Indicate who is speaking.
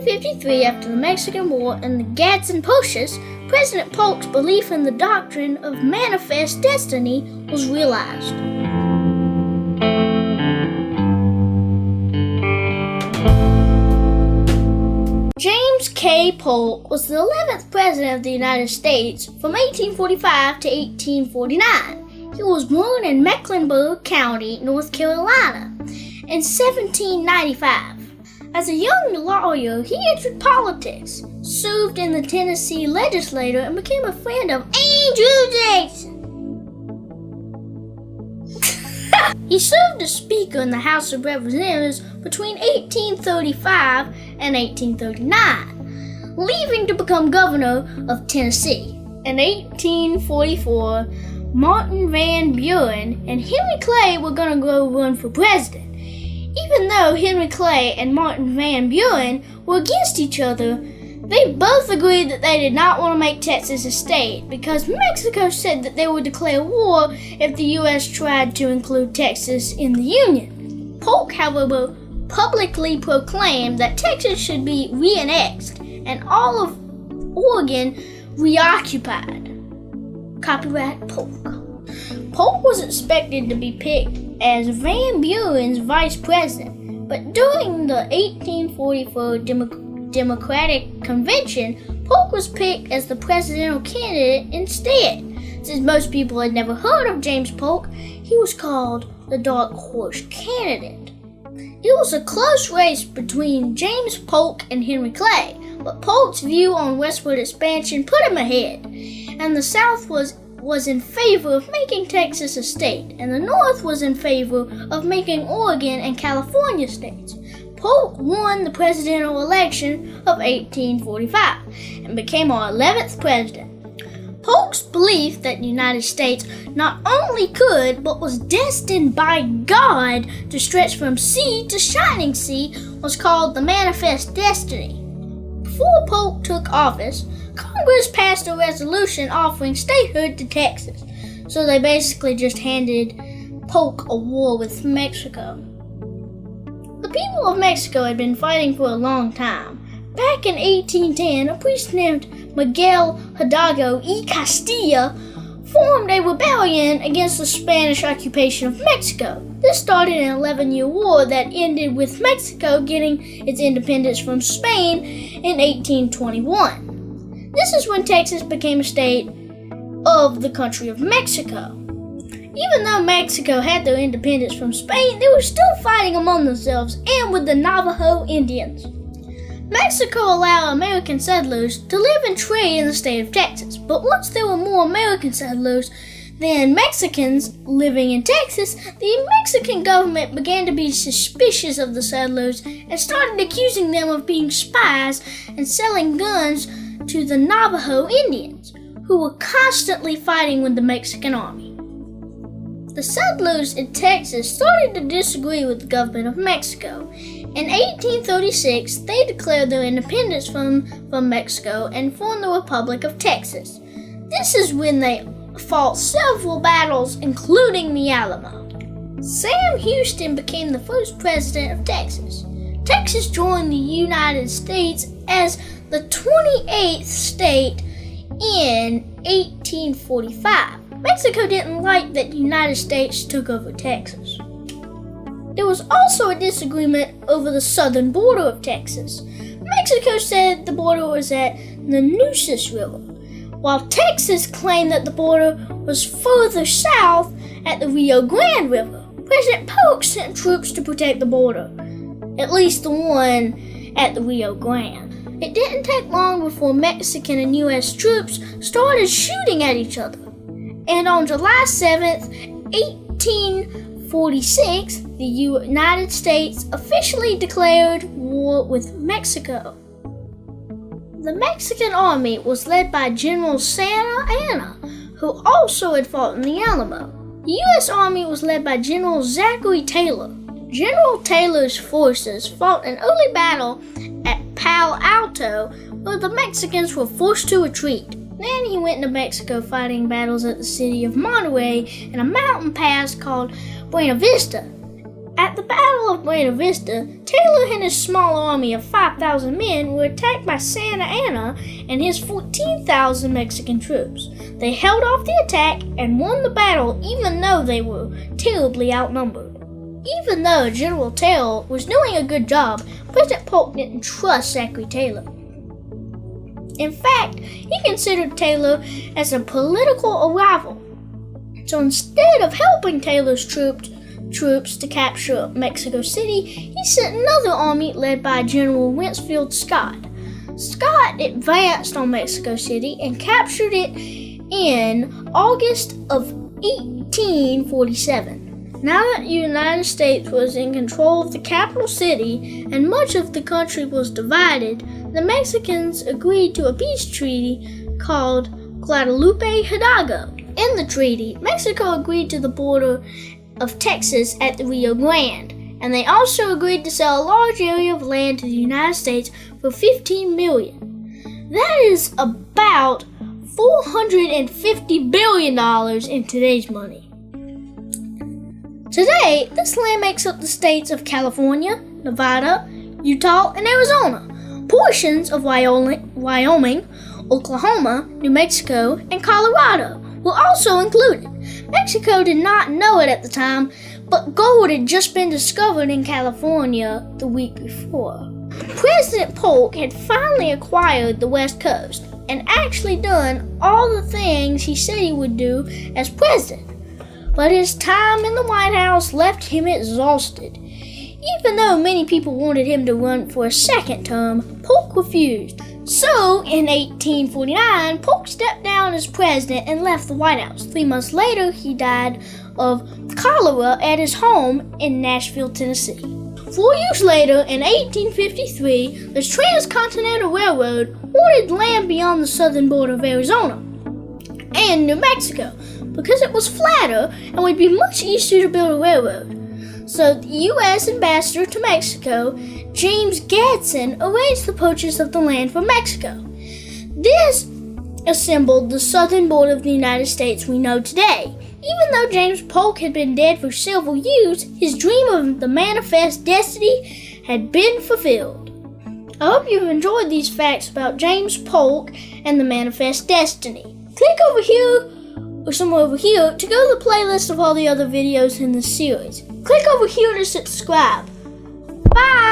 Speaker 1: 1853, after the Mexican War and the Gadsden Purchase, President Polk's belief in the doctrine of manifest destiny was realized. James K. Polk was the 11th President of the United States from 1845 to 1849. He was born in Mecklenburg County, North Carolina, in 1795. As a young lawyer, he entered politics, served in the Tennessee legislature, and became a friend of Andrew Jackson. He served as Speaker in the House of Representatives between 1835 and 1839, leaving to become governor of Tennessee. In 1844, Martin Van Buren and Henry Clay were going to go run for president. Even though Henry Clay and Martin Van Buren were against each other, they both agreed that they did not want to make Texas a state because Mexico said that they would declare war if the U.S. tried to include Texas in the Union. Polk, however, publicly proclaimed that Texas should be re-annexed and all of Oregon reoccupied. Copyright Polk. Polk was expected to be picked as Van Buren's vice president, but during the 1844 Democratic Convention, Polk was picked as the presidential candidate instead. Since most people had never heard of James Polk, he was called the Dark Horse Candidate. It was a close race between James Polk and Henry Clay, but Polk's view on westward expansion put him ahead, and the South was in favor of making Texas a state, and the North was in favor of making Oregon and California states. Polk won the presidential election of 1845 and became our 11th president. Polk's belief that the United States not only could, but was destined by God to stretch from sea to shining sea was called the manifest destiny. Before Polk took office, Congress passed a resolution offering statehood to Texas, so they basically just handed Polk a war with Mexico. The people of Mexico had been fighting for a long time. Back in 1810, a priest named Miguel Hidalgo y Castilla formed a rebellion against the Spanish occupation of Mexico. This started an 11-year war that ended with Mexico getting its independence from Spain in 1821. This is when Texas became a state of the country of Mexico. Even though Mexico had their independence from Spain, they were still fighting among themselves and with the Navajo Indians. Mexico allowed American settlers to live and trade in the state of Texas, but once there were more American settlers than Mexicans living in Texas, the Mexican government began to be suspicious of the settlers and started accusing them of being spies and selling guns to the Navajo Indians, who were constantly fighting with the Mexican army. The settlers in Texas started to disagree with the government of Mexico. In 1836, they declared their independence from Mexico and formed the Republic of Texas. This is when they fought several battles, including the Alamo. Sam Houston became the first president of Texas. Texas joined the United States as the 28th state in 1845. Mexico didn't like that the United States took over Texas. There was also a disagreement over the southern border of Texas. Mexico said the border was at the Nueces River, while Texas claimed that the border was further south at the Rio Grande River. President Polk sent troops to protect the border, at least the one at the Rio Grande. It didn't take long before Mexican and U.S. troops started shooting at each other. And on July 7th, 1846, the United States officially declared war with Mexico. The Mexican army was led by General Santa Anna, who also had fought in the Alamo. The U.S. Army was led by General Zachary Taylor. General Taylor's forces fought an early battle at Palo Alto, where the Mexicans were forced to retreat. Then he went into Mexico fighting battles at the city of Monterrey and a mountain pass called Buena Vista. At the Battle of Buena Vista, Taylor and his small army of 5,000 men were attacked by Santa Anna and his 14,000 Mexican troops. They held off the attack and won the battle even though they were terribly outnumbered. Even though General Taylor was doing a good job, President Polk didn't trust Zachary Taylor. In fact, he considered Taylor as a political rival. So instead of helping Taylor's troops to capture Mexico City, he sent another army led by General Winfield Scott. Scott advanced on Mexico City and captured it in August of 1847. Now that the United States was in control of the capital city and much of the country was divided, the Mexicans agreed to a peace treaty called Guadalupe Hidalgo. In the treaty, Mexico agreed to the border of Texas at the Rio Grande, and they also agreed to sell a large area of land to the United States for $15 million. That is about $450 billion in today's money. Today, this land makes up the states of California, Nevada, Utah, and Arizona. Portions of Wyoming, Oklahoma, New Mexico, and Colorado were also included. Mexico did not know it at the time, but gold had just been discovered in California the week before. President Polk had finally acquired the West Coast and actually done all the things he said he would do as president. But his time in the White House left him exhausted. Even though many people wanted him to run for a second term, Polk refused. So, in 1849, Polk stepped down as president and left the White House. 3 months later, he died of cholera at his home in Nashville, Tennessee. 4 years later, in 1853, the Transcontinental Railroad ordered land beyond the southern border of Arizona and New Mexico because it was flatter and would be much easier to build a railroad. So the U.S. ambassador to Mexico, James Gadsden, arranged the purchase of the land from Mexico. This assembled the southern border of the United States we know today. Even though James Polk had been dead for several years, his dream of the manifest destiny had been fulfilled. I hope you've enjoyed these facts about James Polk and the manifest destiny. Click over here or somewhere over here to go to the playlist of all the other videos in this series. Click over here to subscribe. Bye!